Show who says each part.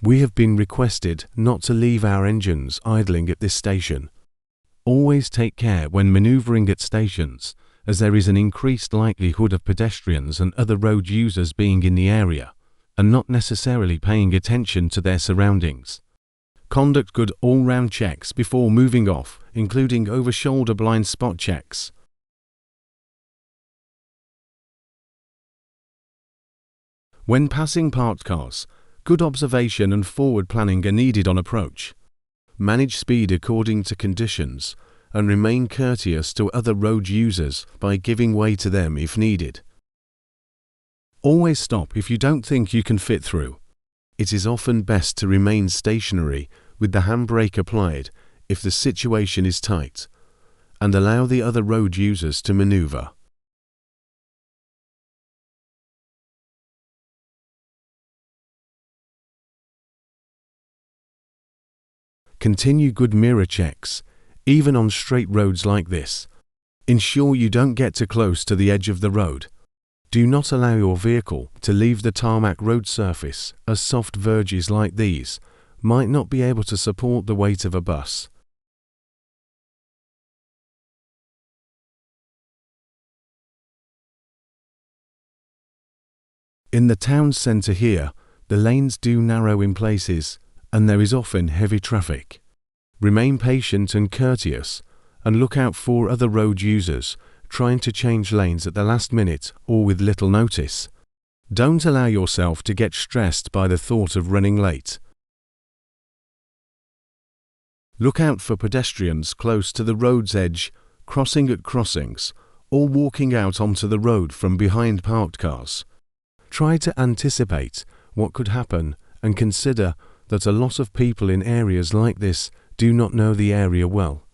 Speaker 1: We have been requested not to leave our engines idling at this station. Always take care when maneuvering at stations, as there is an increased likelihood of pedestrians and other road users being in the area and not necessarily paying attention to their surroundings. Conduct good all-round checks before moving off, including over-shoulder blind spot checks. When passing parked cars, good observation and forward planning are needed on approach. Manage speed according to conditions and remain courteous to other road users by giving way to them if needed. Always stop if you don't think you can fit through. It is often best to remain stationary with the handbrake applied if the situation is tight, and allow the other road users to maneuver. Continue good mirror checks, even on straight roads like this. Ensure you don't get too close to the edge of the road. Do not allow your vehicle to leave the tarmac road surface, as soft verges like these might not be able to support the weight of a bus. In the town centre here, the lanes do narrow in places, and there is often heavy traffic. Remain patient and courteous, and look out for other road users trying to change lanes at the last minute or with little notice. Don't allow yourself to get stressed by the thought of running late. Look out for pedestrians close to the road's edge, crossing at crossings, or walking out onto the road from behind parked cars. Try to anticipate what could happen and consider that a lot of people in areas like this do not know the area well.